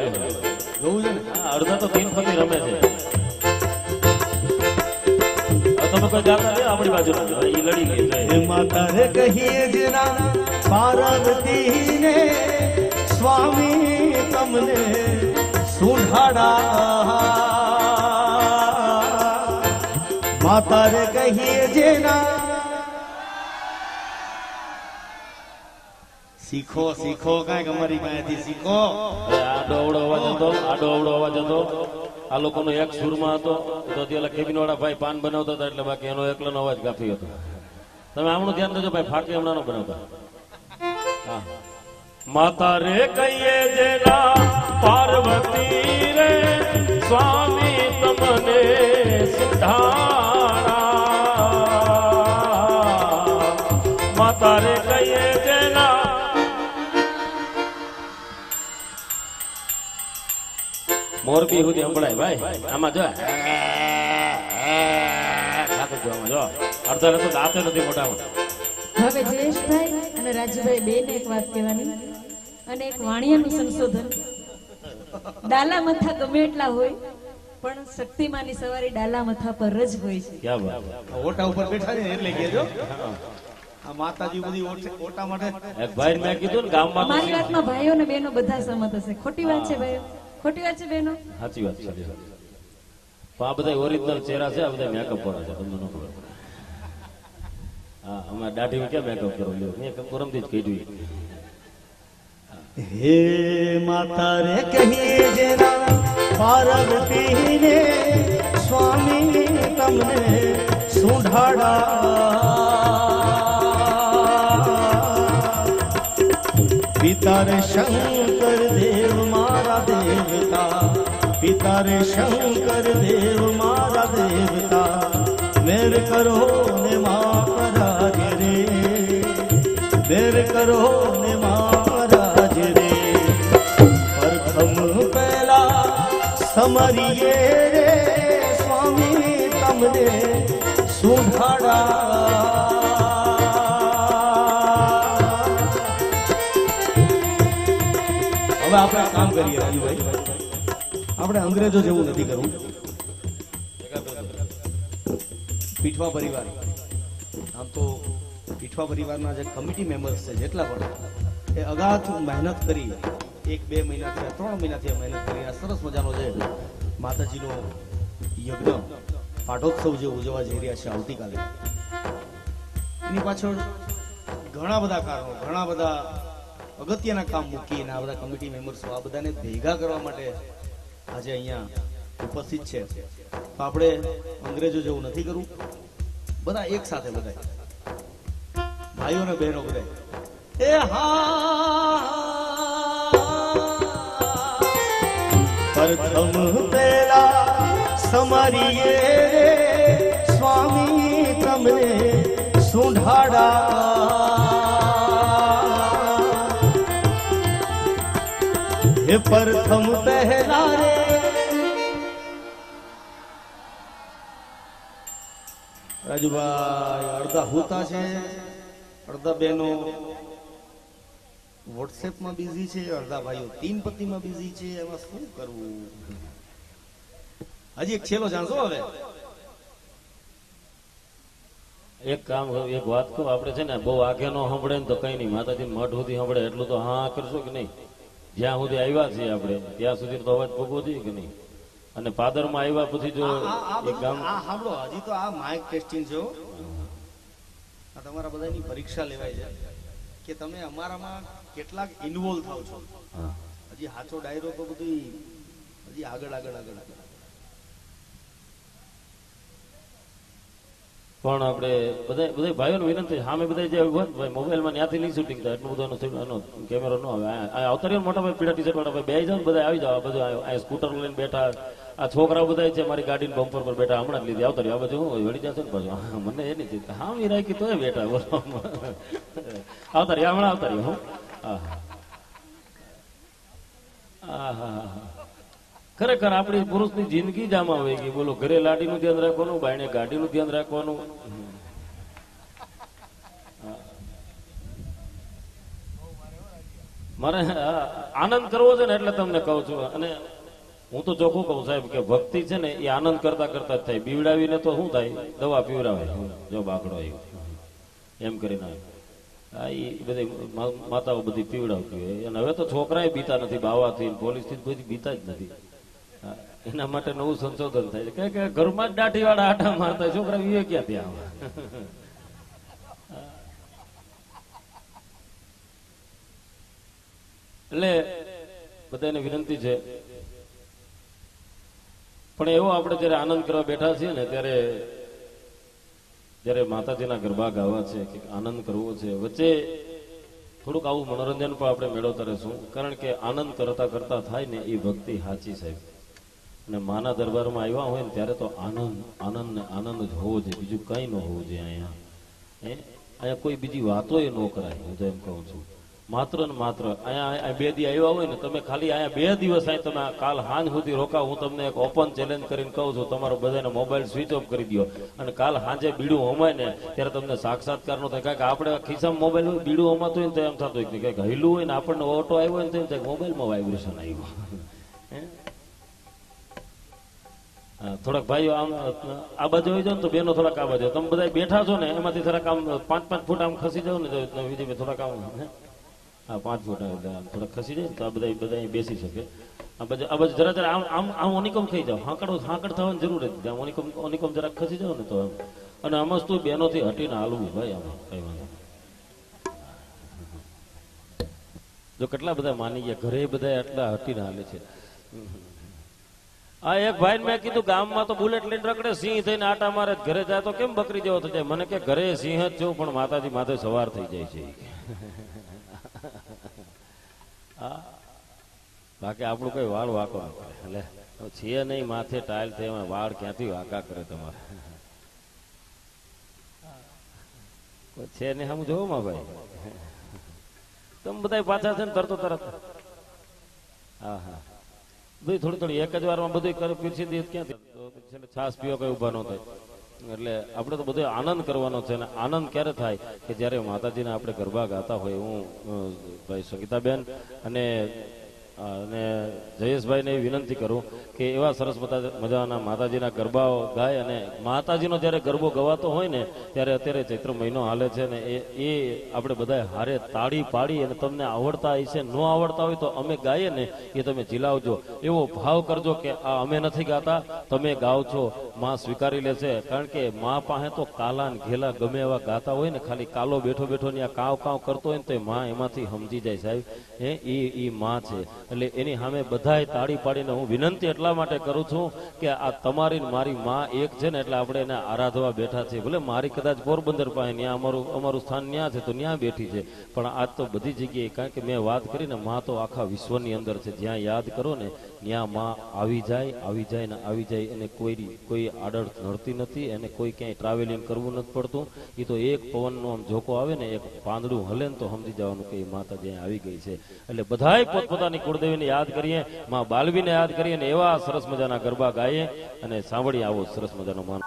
જોવું છે ને. હા, અડધા તો તીન પતિ રમે છે. તમે કોઈ જાતા નહીં આપણી બાજુ એ લડી ગઈ. હે માતા રે કહીએ જેના પાર્વતી ને, સ્વામી તમને સુંઢાડા. માતા રે કહીએ જેના. શીખો શીખો, કાંઈક અમારી પાસેથી શીખો. આડો અવડો અવાજ હતો, આડો અવડો અવાજ હતો. આ લોકોનો એક સુરમાં હતો તો પેલા કેબિન વાળા ભાઈ પાન બનાવતા હતા એટલે બાકી એનો એકલાનો અવાજ કાફી હતો. તમે આમનું ધ્યાન દેજો ભાઈ, ફાટી હમણાં નો બનાવતા. હા માતા રે કહીએ જેના પાર્વતી રે, સ્વામી તમને સુધારા. માતા રે કહીએ જેના મોરબી સુધી સંભળાય ભાઈ આમાં જો જો અડધા તો દાંતે નથી મોટામાં. હવે જયેશભાઈ અને રાજુભાઈ બેને એક વાત કહેવાની અને એક વાણિયાનું સંશોધન. ડાલા મથા ગમે એટલા હોય પણ શક્તિમાની સવારી ડાલા મથા પર જ હોય છે. ક્યાં વાત. ઓટા ઉપર બેઠા છે ને એટલે કહેજો આ માતાજી બધી ઓટા માટે એક ભાઈ મેં કીધું ને ગામમાં તો મારી વાતમાં ભાઈઓ ને બહેનો બધા સહમત હશે. ખોટી વાત છે ભાઈઓ? ખોટી વાત છે બહેનો? સાચી વાત છે. પણ આ બધા ઓરિજિનલ ચહેરા છે, આ બધા મેકઅપ વાળા છે, તમને ન ખબર પડે. હા અમારે દાઢી ક્યાં મેકઅપ કરો લ્યો, મેં પરમથી જ કીધું. હે માતા રે કહીએ જેના પાર્વતીને સ્વામી તમને સુંઢાડા પિતા રે શંકર દેવ મારા દેવતા પિતા રે શંકર દેવ મારા દેવતા મેર કરો ને મહારાજ રે મેર કરો ને મહારાજ રે પ્રથમ પહેલા સમરીએ રે સ્વામી તમને સુધાડા હવે આપણે કામ કરીએ રાજુભાઈ, આપણે અંગ્રેજો જેવું નથી કરવું. પીઠવા પરિવાર આમ તો પીઠવા પરિવારના જે કમિટી મેમ્બર્સ છે જેટલા પણ એ અગાધ મહેનત કરી 1-2 મહિનાથી 3 મહિનાથી મહેનત કરી આ સરસ મજાનો જે માતાજીનો યજ્ઞ પાઠોત્સવ જે ઉજવવા જઈ રહ્યા છે આવતીકાલે, એની પાછળ ઘણા બધા કારણો ઘણા બધા અગત્યના કામ મૂકીને આ બધા કમિટી મેમ્બર્સ આ બધાને ભેગા કરવા માટે આજે અહીંયા ઉપસ્થિત છે. તો આપણે અંગ્રેજો જેવું નથી કરવું, બધા એક સાથે બધા ભાઈઓ ને બહેનો બધા એ પ્રથમ પેલા સમરીએ સ્વામી તમને સુંઢાડા હે પ્રથમ પહેલા રે રાજુભાઈ અડધા હોતા છે, અડધા બહેનો વોટ્સએપમાં બિઝી છે, અડધા ભાઈઓ 3 પતિમાં બિઝી છે. એમાં શું કરવું? હજી એક છેલ્લો જાણશો. હવે એક કામ એક વાત કહું, આપણે છે ને બહુ આગે નો સાંભળે ને તો કઈ નહીં, માતાજી મઠ સુધી સાંભળે એટલું તો હા કરશો કે નહીં? જ્યાં સુધી આવ્યા છીએ આપણે ત્યાં સુધી તો અવાજ ભોગવો જોઈએ કે નહીં? અને પાદરમાં આવ્યા પછી જો એક ગામ સાંભળો, હજી તો આ માઇક ટેસ્ટિંગ છે, આ તમારા બધાની પરીક્ષા લેવાય છે કે તમે અમારામાં કેટલાક ઇન્વોલ્વ થાવ છો. હજી સાચો ડાયરો તો બધું હજી આગળ આગળ આગળ આગળ. પણ આપણે બધા ભાઈઓને વિનંતી, સામે બધા જે મોબાઈલમાં ત્યાંથી નહીં શૂટિંગ થાય એટલું બધું કેમેરો ન આવે. અવતારીઓ મોટા ભાઈ પીળા ટી-શર્ટ વાળા ભાઈ બે જાવ બધા આવી જાવ. બધું આ સ્કૂટર લઈને બેઠા, આ છોકરાઓ બધા છે મારી ગાડીની બમ્પર પર બેઠા, હમણાં જ લીધી અવતારી. આ બધું વળી જશે ને પાછું મને એ નહીં ચિંતા, હા મી રાખી તો બેઠા બોલો અવતારી હમણાં અવતારી. હું હા હા હા ખરેખર આપણી પુરુષની જિંદગી જ આમાં હોય ગઈ. બોલો, ઘરે લાડીનું ધ્યાન રાખવાનું, બાયણે ગાડીનું ધ્યાન રાખવાનું. મારે આનંદ કરવો છે ને એટલે તમને કહું છું. અને હું તો ચોખ્ખું કહું સાહેબ કે ભક્તિ છે ને એ આનંદ કરતા કરતા જ થાય. બીવડાવીને તો શું થાય, દવા પીવડાવે જો બાકડો આવ્યો એમ કરીને એ બધી માતાઓ બધી પીવડાવતી હોય. અને હવે તો છોકરાએ બીતા નથી, બાવાથી પોલીસથી બધી બીતા જ નથી. એના માટે નવું સંશોધન થાય છે કે ઘરમાં જ દાઢી વાળા આટા મારતા છોકરા વિવે ક્યાં ત્યાં એટલે બધાને વિનંતી છે. પણ એવો આપણે જયારે આનંદ કરવા બેઠા છીએ ને ત્યારે જયારે માતાજીના ગરબા ગાવા છે કે આનંદ કરવો છે, વચ્ચે થોડુંક આવું મનોરંજન પણ આપણે મેળવતા રહેશું. કારણ કે આનંદ કરતા કરતા થાય ને એ ભક્તિ સાચી સાહેબ. અને માના દરબારમાં આવ્યા હોય ને ત્યારે તો આનંદ આનંદ ને આનંદ જ હોવો જોઈએ, બીજું કઈ ન હોવું જોઈએ. અહીંયા કોઈ બીજી વાતો એ ન કરાય. હું તો એમ કહું છું માત્ર ને માત્ર અહીંયા 2 દી આવ્યા હોય ને તમે ખાલી અહીંયા 2 દિવસ અહીં તમે કાલ સાંજ સુધી રોકાવ. હું તમને એક ઓપન ચેલેન્જ કરીને કહું છું, તમારો બધાને મોબાઈલ સ્વિચ ઓફ કરી દો અને કાલ સાંજે બીડું હોમાય ને ત્યારે તમને સાક્ષાત્કાર નો થાય. કારણ કે આપણે ખિસ્સામાં મોબાઈલ હોય, બીડું હોમાતું હોય ને તો એમ થતું હોય કે કંઈક હૈલું હોય ને આપણને ઓટો આવ્યો હોય ને તો એમ થાય મોબાઈલમાં વાઇબ્રેશન આવ્યું. થોડાક ભાઈઓ આમ આ બાજુ હોય જાવ ને તો બેનો થોડાક આ બાજુ, તમે બધા બેઠા છો ને એમાંથી થોડાક આમ 5-5 ફૂટ આમ ખસી જાવ ને તો વિજય થોડાક આમ 5 ફૂટ થોડાક ખસી જાય તો આ બધા બેસી શકે. આ બાજુ જરા જરા આમ ઓનિકમ થઈ જાવ, હાંકડ થવાની જરૂર નથી. ઓનિકમ જરાક ખસી જાવ ને તો એમ. અને આમાં તું બેનોથી હટીને હાલવું ભાઈ, આમાં કઈ વાંધો. જો કેટલા બધા માની ગયા, ઘરે બધા એટલા હટીને હાલે છે. આ એક ભાઈ મેં કીધું ગામમાં તો બુલેટ લઈને રખડે, સિંહ થઈને આટા મારે, ઘરે જાય તો કેમ બકરી જેવો થઈ જાય. મને કે ઘરે સિંહ જ છું પણ માતાજી માથે સવાર થઈ જાય છે. બાકી આપણું કઈ વાળ વાંકો ન કરે. એટલે છે નહીં માથે ટાઈલ થઈ, વાળ ક્યાંથી વાંકા કરે તમારે છે ને. હમ જોવો માં ભાઈ તમે બધા પાછા છે ને તરતો તરત. હા બધું થોડી એક જ વારમાં બધું પીરસી દે ક્યાંથી છાસ પીવા કઈ ઉભા ન થાય. એટલે આપણે તો બધો આનંદ કરવાનો છે. અને આનંદ ક્યારે થાય કે જ્યારે માતાજીને આપણે ગરબા ગાતા હોય. હું ભાઈ સંગીતાબેન અને જયેશભાઈ ને વિનંતી કરું કે એવા સરસ મજાના માતાજીના ગરબાઓ ગાય. અને માતાજીનો જયારે ગરબો ગવાતો હોય ને ત્યારે અત્યારે ચૈત્ર મહિનો હાલે છે ને એ આપણે બધા હારે તાળી પાડી અને તમને આવડતા હશે, ન આવડતા હોય તો અમે ગાઈએ ને એ તમે ઝીલાવજો. એવો ભાવ કરજો કે આ અમે નથી ગાતા, તમે ગાવ છો, માં સ્વીકારી લેશે. કારણ કે માં પાસે તો કાલા ને ઘેલા ગમે એવા ગાતા હોય ને, ખાલી કાલો બેઠો બેઠો ને આ કાવ કાવ કરતો હોય ને તો માં એમાંથી સમજી જાય સાહેબ એ માં છે. એટલે એની સામે બધાય તાળી પાડીને હું વિનંતી એટલા માટે કરું છું કે આ તમારી મારી માં એક છે ને, એટલે આપણે એને આરાધવા બેઠા છીએ. ભલે મારી કદાચ પોરબંદર પાસે ત્યાં અમારું સ્થાન ત્યાં છે તો ત્યાં બેઠી છે, પણ આજ તો બધી જગ્યાએ, કારણ કે મેં વાત કરીને માં તો આખા વિશ્વની અંદર છે. જ્યાં યાદ કરો ને ત્યાં માં આવી જાય ને આવી જાય. એને કોઈ આડળ નડતી નથી, એને કોઈ ક્યાંય ટ્રાવેલિંગ કરવું નથી પડતું. એ તો એક પવનનો આમ ઝોકો આવે ને, એક પાંદડું હલે ને તો સમજી જવાનું કે માતા જ્યાં આવી ગઈ છે. એટલે બધાય પોતપોતાની કુળદેવીને યાદ કરીએ, માં બાલવીને યાદ કરીએ ને એવા સરસ મજાના ગરબા ગાઈએ અને સાંભળીએ આવો સરસ મજાનો માન.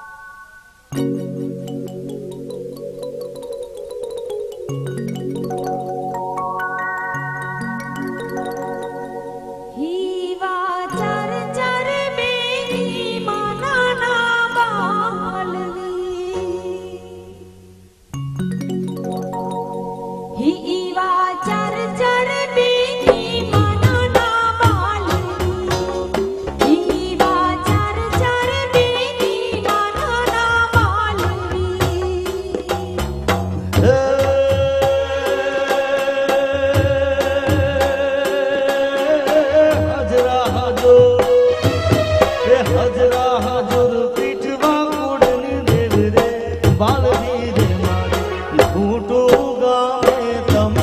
બાલવી રે મારી ઘૂંટું ગામે તમે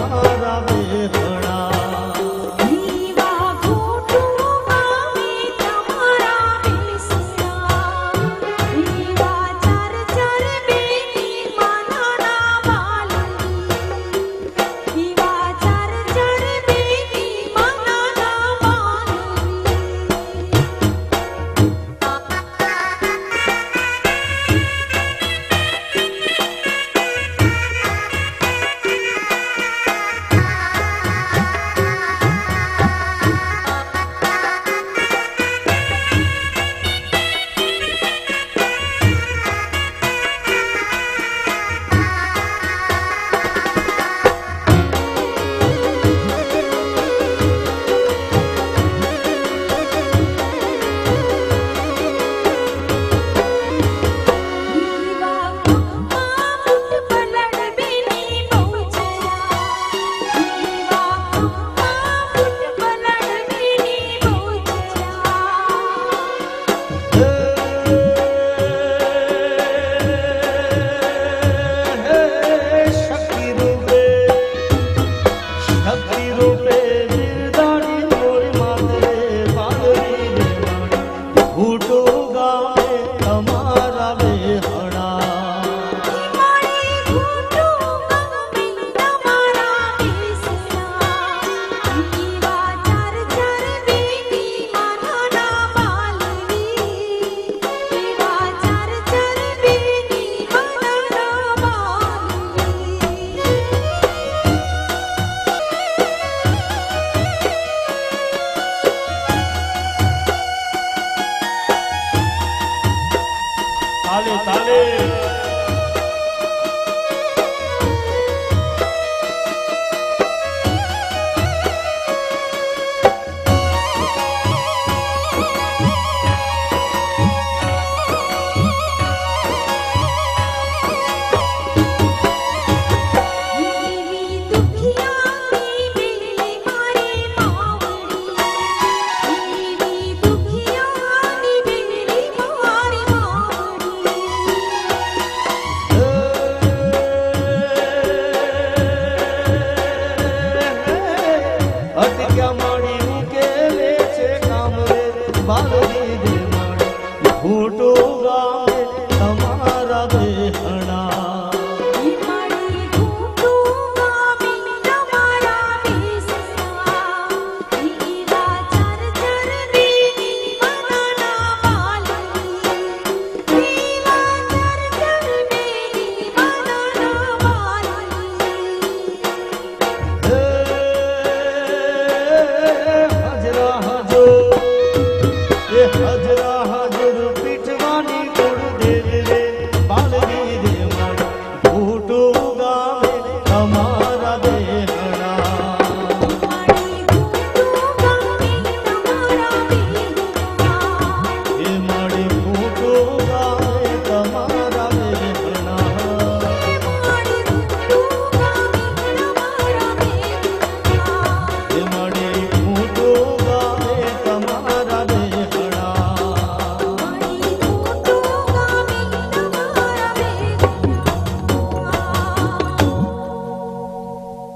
બાલવી દે માડી ઘૂંટું ગામે તમારા બેહણા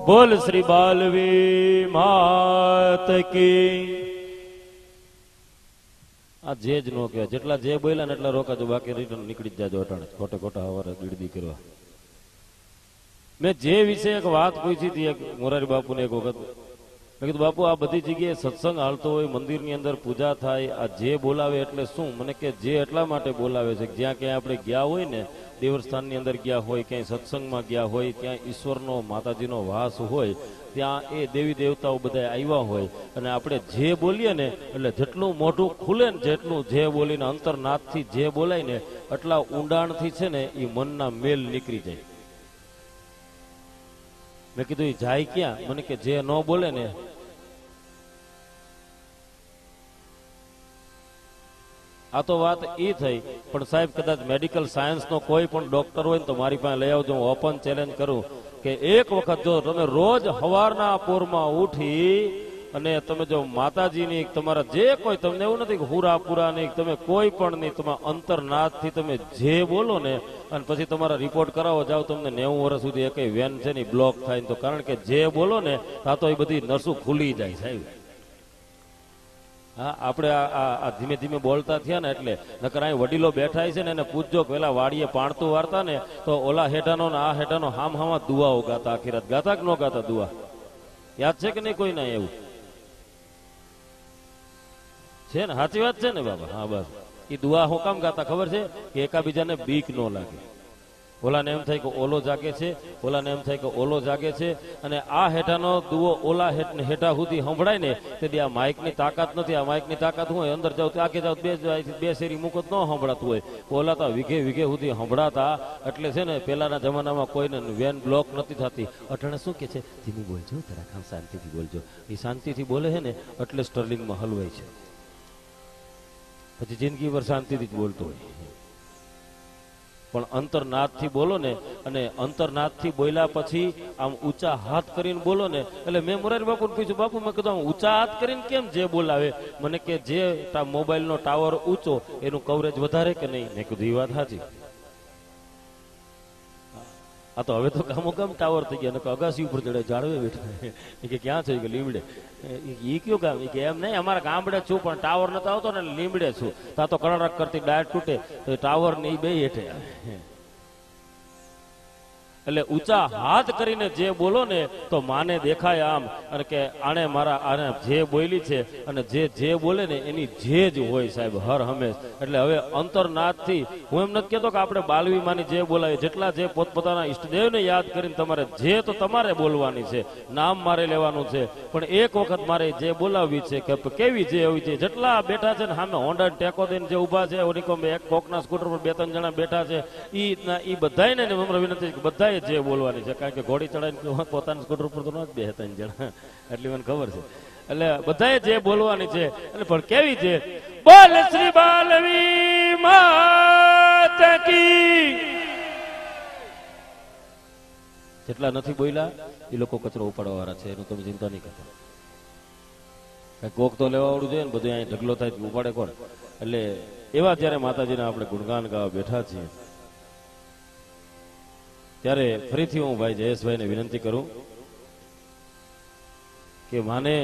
બોલ શ્રી બાલવી માત કી આ જે જ નો કહેવાય જેટલા જે બોલ્યા ને એટલા રોકાજો બાકી રિટર્ન નીકળી જ જાજો અટાણે ખોટે ખોટા હવારે ગીડદી કરવા મેં જે વિશે એક વાત પૂછી હતી એક મોરારી બાપુને એક વખત મેં કીધું બાપુ આ બધી જગ્યાએ સત્સંગ હાલતો હોય મંદિરની અંદર પૂજા થાય આ જે બોલાવે એટલે શું મને કે જે એટલા માટે બોલાવે છે જ્યાં ક્યાંય આપણે ગયા હોય ને દેવસ્થાનની અંદર ગયા હોય ક્યાંય સત્સંગમાં ગયા હોય ત્યાં ઈશ્વરનો માતાજીનો વાસ હોય ત્યાં એ દેવી દેવતાઓ બધા આવ્યા હોય અને આપણે જે બોલીએ ને એટલે જેટલું મોઢું ખુલે ને જેટલું જે બોલીને અંતરનાથથી જે બોલાય ને એટલા ઊંડાણથી છે ને એ મનના મેલ નીકળી જાય મેં કીધું એ જાય ક્યાં મને કે જે ન બોલે ને આ તો વાત એ થઈ પણ સાહેબ કદાચ મેડિકલ સાયન્સનો કોઈ પણ ડોક્ટર હોય ને તો મારી પાસે લઈ આવજો હું ઓપન ચેલેન્જ કરું કે એક વખત જો તમે રોજ સવારના પોરમાં ઉઠી અને તમે જો માતાજીની તમારા જે કોઈ તમને એવું નથી કે હુરા પૂરા નહીં તમે કોઈ પણ નહીં તમે અંતરનાથથી તમે જે બોલો ને અને પછી તમારા રિપોર્ટ કરાવો જાઓ તમને 90 વર્ષ સુધી એક વેન છે ને બ્લોક થાય તો કારણ કે જે બોલો ને આ તો એ બધી નસું ખુલી જાય સાહેબ હા આપણે આ ધીમે ધીમે બોલતા થયા ને એટલે નકર અહીં વડીલો બેઠા છે ને એને પૂછજો પેલા વાડીએ પાણતું વારતા ને તો ઓલા હેઠાનો ને આ હેઠાનો હામ હામાં દુઆઓ ગાતા આખી રાત ગાતા કે ન ગાતા દુઆ યાદ છે કે નહીં કોઈ ના એવું છે ને સાચી વાત છે ને બાબા હા બસ એ દુઆ હું કામ ગાતા ખબર છે કે એકાબીજાને બીક ન લાગે ઓલાને એમ થાય કે ઓલો જાગે છે ઓલાને એમ થાય કે ઓલો જાગે છે અને આ હેઠાનો દુઓ ઓલા હેઠા સુધી સંભળાય ને તેથી આ માઇકની તાકાત નથી આ માઇકની તાકાત હોય અંદર જાવ તો આગે જાવ બે શેરી મૂકો ન સંભળાતું હોય ઓલા તો વીઘે વીઘે સુધી સંભળાતા એટલે છે ને પેલાના જમાનામાં કોઈને વેન બ્લોક નથી થતી અટાણે શું કે છે ધીમું બોલજો તરા કામ શાંતિથી બોલજો એ શાંતિથી બોલે છે ને એટલે સ્ટર્લિંગમાં હલવાય છે પછી જિંદગી ભર શાંતિથી જ બોલતો હોય પણ અંતરનાથથી બોલો ને અને અંતરનાથથી બોલ્યા પછી આમ ઊંચા હાથ કરીને બોલો ને એટલે મેં મોરારી બાપુને પૂછ્યું બાપુ મેં કીધું આમ ઊંચા હાથ કરીને કેમ જે બોલાવે મને કે જે મોબાઈલનો ટાવર ઊંચો એનું કવરેજ વધારે કે નહીં મેં કીધું એ વાત સાચી આ તો હવે તો કામો કામ ટાવર થઈ ગયા અગાસી ઉપર ચડે જાળવે બેઠા કે ક્યાં છે કે લીમડે એ કયું કામ કે એમ નહીં અમારા ગામડે છું પણ ટાવર નતો આવતો ને લીમડે છું તા તો કડક કરતી ડાયટ તૂટે તો ટાવર ને એ બે હેઠે એટલે ઊંચા હાથ કરીને જે બોલો ને તો માને દેખાય આમ અને કે આને મારા આને જે બોલી છે અને જે બોલે ને એની જે જ હોય સાહેબ હર હંમેશ એટલે હવે અંતરનાથથી હું એમ નથી કહેતો કે આપણે બાલવી માની જે બોલાવીએ જેટલા જે પોતપોતાના ઈષ્ટદેવને યાદ કરીને તમારે જે તો તમારે બોલવાની છે નામ મારે લેવાનું છે પણ એક વખત મારે જે બોલાવવી છે કે કેવી જે હોવી છે જેટલા બેઠા છે ને સામે હોન્ડા ટેકો દઈને જે ઉભા છે એક કોકના સ્કૂટર પર 2-3 જણા બેઠા છે ઈ બધાને નમ્ર વિનંતી છે કે બધા જે બોલવાની છે કારણ કે ઘોડી ચડાવીને પોતાના સ્કૂટર ઉપર તો ન જ 2-3 જણા એટલી મને ખબર છે એટલે બધાએ જે બોલવાની છે એટલે પણ કેવી છે બોલ શ્રી બાલવી માત કી જેટલા નથી બોલ્યા એ લોકો કચરો ઉપાડવા વાળા છે એનું તમે ચિંતા નહીં કરતા કોક તો લેવાવાળું જોઈએ ને બધું અહીં ઢગલો થાય ઉપાડે કોણ એટલે એવા જયારે માતાજીના આપણે ગુણગાન ગાવા બેઠા છીએ ત્યારે ફરીથી હું ભાઈ જયેશભાઈને વિનંતી કરું કે માને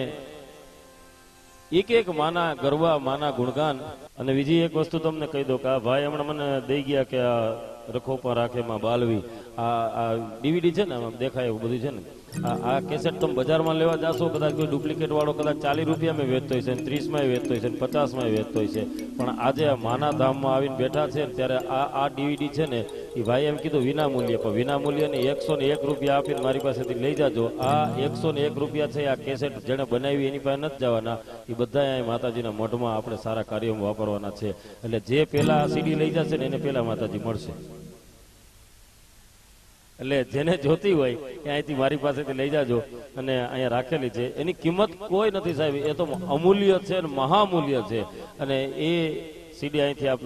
એક માના ગરબા, માના ગુણગાન. અને બીજી એક વસ્તુ તમને કહી દો કે આ ભાઈ હમણાં મને દઈ ગયા કે આ રખોપા રાખે માં બાલવી, આ ડીવીડી છે ને, આમાં દેખાય એવું બધું છે ને, આ કેસેટ તમે બજારમાં લેવા જાશો, કદાચ કોઈ ડુપ્લિકેટ વાળો કદાચ 40 રૂપિયામાં વેચતો હોય છે, 30 માં વેચતો હોય છે, 50 માં વેચતો હોય છે. પણ આજે આ માના ધામમાં આવીને બેઠા છે ને ત્યારે આ ડીવીડી છે ને એ ભાઈ એમ કીધું વિના મૂલ્યે, પણ વિના મૂલ્યે ને 101 રૂપિયા આપીને મારી પાસેથી લઈ જાજો. આ 101 રૂપિયા છે. આ કેસેટ જેને બનાવી એની પાસે નથી જવાના, એ બધા અહીં માતાજીના મઢમાં આપણે સારા કાર્યોમાં વાપરવાના છે. એટલે જે પેલા સીડી લઈ જશે ને એને પેલા માતાજી મળશે. એટલે જેને જોતી હોય એ અહીંથી મારી પાસેથી લઈ જાજો. અને અહીંયા રાખેલી છે, એની કિંમત કોઈ નથી સાહેબ, એ તો અમૂલ્ય છે ને મહામૂલ્ય છે. અને એ સીડી અહીંથી આપ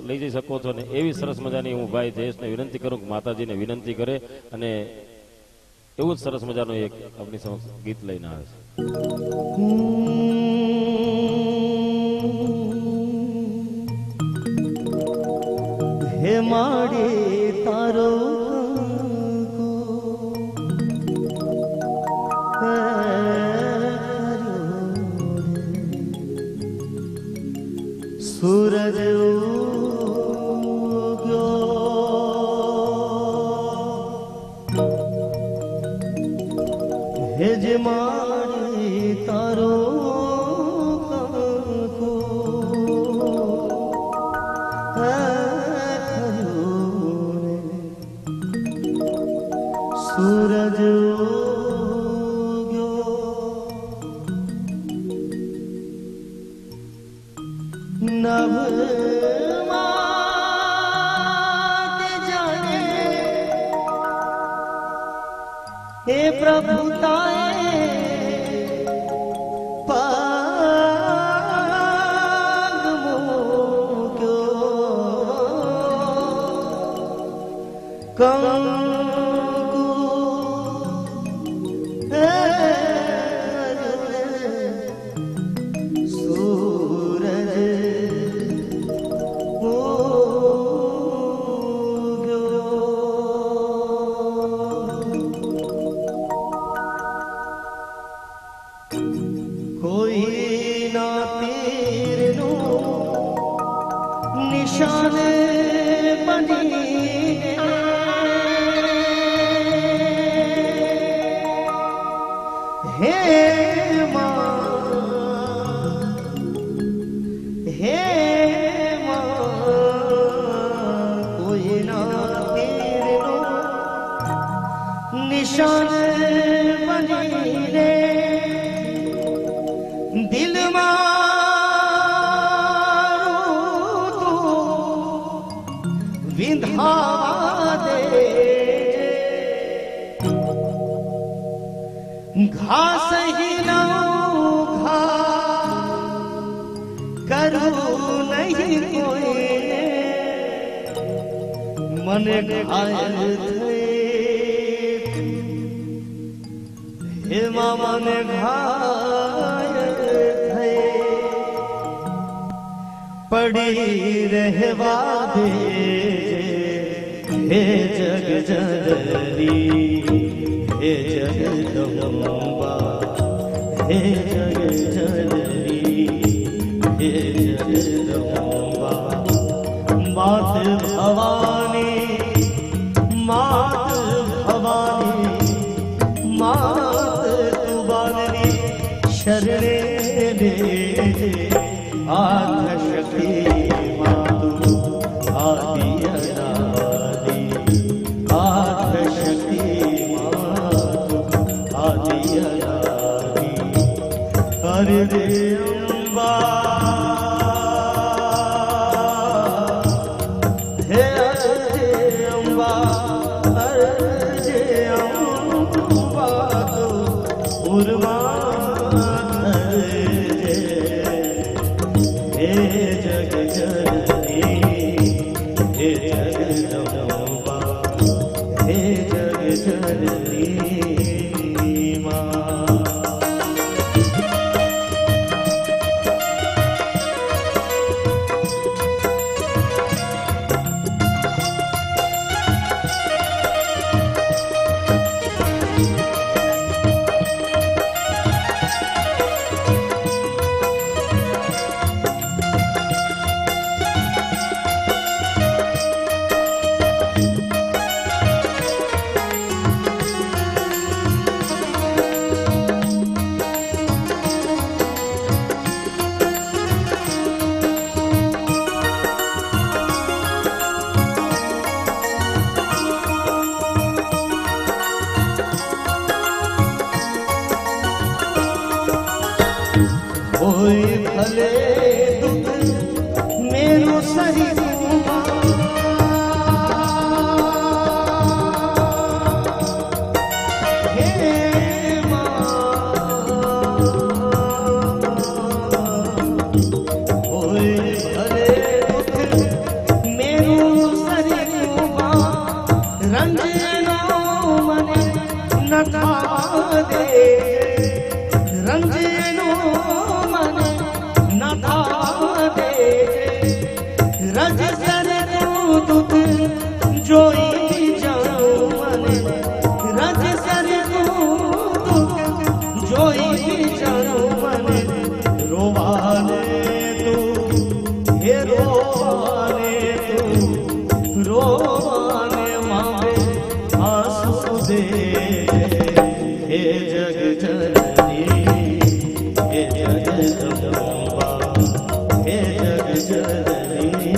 લઈ જઈ શકો છો. ને એવી સરસ મજાની હું ભાઈ જયેશને વિનંતી કરું કે માતાજીને વિનંતી કરે અને એવું જ સરસ મજાનું એક આપણી સમક્ષ ગીત લઈને આવે છે. હે માડે તારો સૂરજ ઉગ્યો, હે જે મારી તારો કંકો થયો રે, સૂરજ हे प्रभु ताए पाग मुक्यो कंकु सूरज निशान बनी हे माँ, हे माँ, कोई ना तेरे नो निशान बनी रे दिल विंधा दे घास ही ना खा करू नहीं कोई मन घायल थे हे मामा ने घायल थे पड़ी रहवा दे हे जग जननी हे जगदम्बा हे जग जननी हे जगदम्बा मात भवानी मात भवानी मात तुबानी शरणे दे आध शक्ति मातु आदि अनादि आध शक्ति मातु आदि अनादि हरे अम्बा हे हरे अम्बा हरे अम्बा तो उर्मा हे जग जननी हे जगदम्बा हे जग जननी माँ। હોય ભલે દુઃખ મેરું શરીર જોઈ જાઉં મને રજ સરે જોઈ જાઉં મને રોવાને તું હે રોવાને મારે આંસુ દે હે જગ જનની હે જગદંબા હે જગ જનની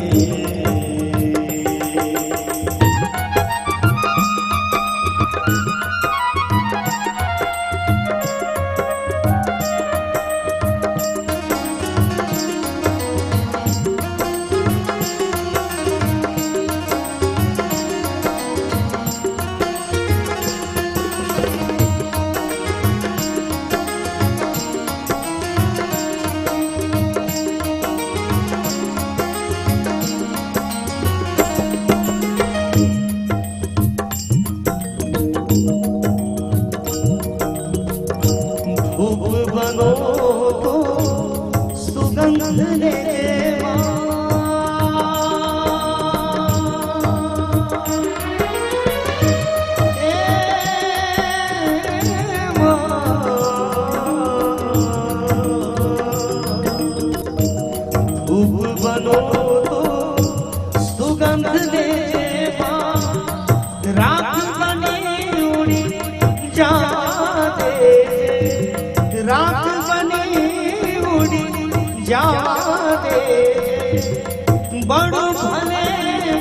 બડું ભલે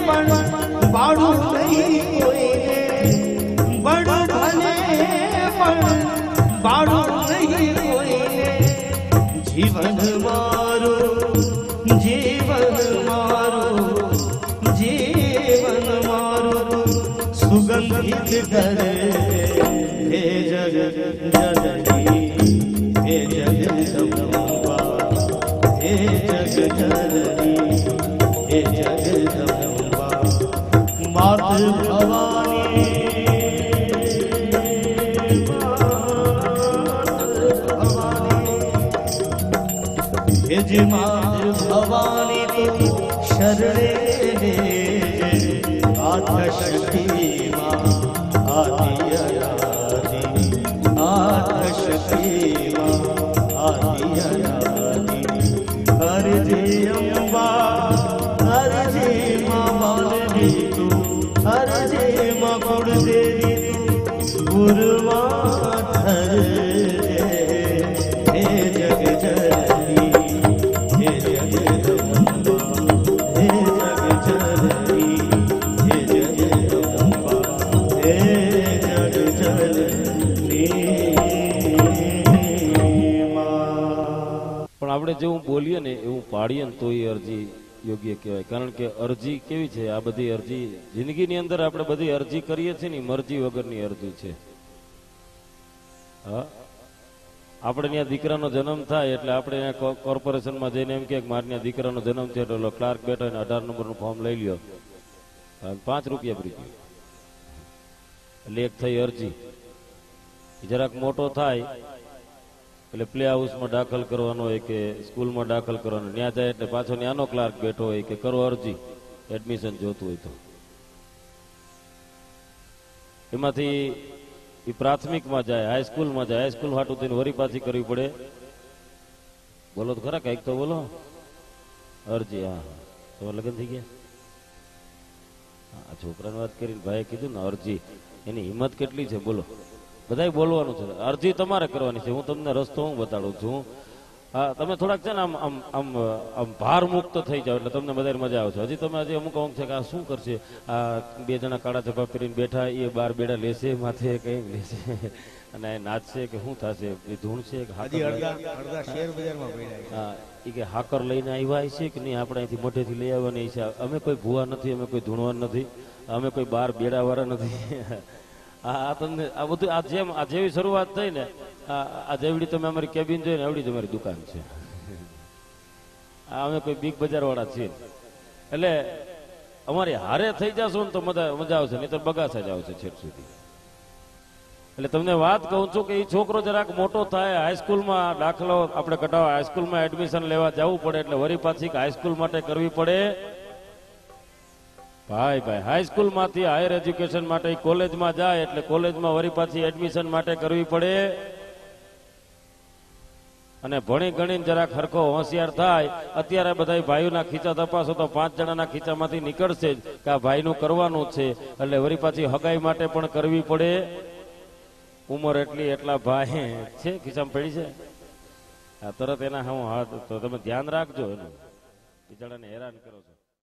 પણ બાડું નહીં કોઈને બડું ભલે પણ બાડું નહીં કોઈને જીવન મારું સુગંધિત કરે હે જગ જનની હે જગદંબા હે જગ જનની હે જગદંબા માત ભવાની હે જે માત ભવાની શરણે આદ્યશક્તિ માં આદિ આદ્યશક્તિ માં આદિ હરજે અંબા હરજે માં બાલવી તું હરજે માં કુળદેવી તું ગુરવા ઠરે હે જગ જનની હે જગદંબા હે જગ જનની પણ આપણે જેવું બોલીએ ને એવું પાડીએ ને તો એ અરજી યોગ્ય કહેવાય. કારણ કે અરજી કેવી છે, આ બધી અરજી જિંદગીની અંદર આપણે બધી અરજી કરીએ છીએ ને મરજી વગરની અરજી છે. હા, આપણે ત્યાં દીકરાનો જન્મ થાય એટલે આપણે ત્યાં કોર્પોરેશનમાં જઈને એમ કે મારે ત્યાં દીકરાનો જન્મ થયો એટલે ક્લાર્ક બેઠો ને 18 નંબરનું ફોર્મ લઈ લ્યો, 5 રૂપિયા ભરી ગયો એટલે એક થઈ અરજી. જરાક મોટો થાય એટલે પ્લે હાઉસમાં દાખલ કરવાનો હોય કે સ્કૂલમાં દાખલ કરવાનો, ત્યાં જાય એટલે પાછો ત્યાંનો ક્લાર્ક બેઠો હોય કે કરો અરજી, એડમિશન જોતું હોય તો. એમાંથી એ પ્રાથમિકમાં જાય, હાઈસ્કૂલમાં જાય, હાઈસ્કૂલ હાટું થઈને વરી પાછી કરવી પડે. બોલો તો ખરા, કઈક તો બોલો. અરજી, હા તમારે લગ્ન થઈ ગયા? આ છોકરાની વાત કરીને ભાઈએ કીધું ને અરજી, એની હિંમત કેટલી છે બોલો. બધાય બોલવાનું છે, અરજી તમારે કરવાની છે. હું તમને રસ્તો હું બતાડું છું. હા, તમે થોડાક છે ને આમ આમ આમ આમ ભાર મુક્ત થઈ જાવ એટલે તમને બધાને મજા આવશે. હજી તમે હજી અમુક અમુક છે કે આ શું કરશે, આ 2 જણા કાળા ચપા પહેરીને બેઠા એ 12 બેડા લેશે માથે કઈ લેશે, અને એ નાચશે કે શું થશે, એ ધૂણશે કે હજી હાકર અડધા શેર બજારમાં પડ્યા છે. હા, એ કે હાકર લઈને આવ્યા છે કે નહીં, આપણે અહીંથી મોઢેથી લઈ આવવાની છે. અમે કોઈ ભૂવા નથી, અમે કોઈ ધૂણવા નથી, અમે કોઈ બાર બેડાવાળા નથી. આ તમને આ બધું આ જેવી શરૂઆત થઈ ને, આ જેવડી તમે અમારી કેબિન જોઈ ને એવડી જ અમારી દુકાન છે. અમે કોઈ બિગ બજાર વાળા છીએ. એટલે અમારી હારે થઈ જશો ને તો મજા આવશે, નહીં તો બગાસા જ આવશે છેક સુધી. એટલે તમને વાત કહું છું કે એ છોકરો જરાક મોટો થાય, હાઈસ્કૂલમાં દાખલો આપણે કઢાવવા, હાઈસ્કૂલમાં એડમિશન લેવા જવું પડે, એટલે વરી પાછી હાઈસ્કૂલ માટે કરવી પડે. ભાઈ હાઈસ્કૂલ માંથી હાયર એજ્યુકેશન માટે કોલેજમાં જાય, એટલે કોલેજમાં વરી પાછી એડમિશન માટે કરવી પડે. અને ભણી ગણીને જરાક હરખો હોશિયાર થાય. અત્યારે બધા ભાઈઓના ખીચા તપાસો તો 5 જણાના ખીચામાંથી નીકળશે જ કે આ ભાઈનું કરવાનું છે, એટલે વરી પાછી હગાઈ માટે પણ કરવી પડે. ઉંમર એટલા ભાઈ છે ખિસ્સામાં પડી છે, આ તરત એના હું હાથ, તો તમે ધ્યાન રાખજો એનું, બિચારાને હેરાન કરો છો.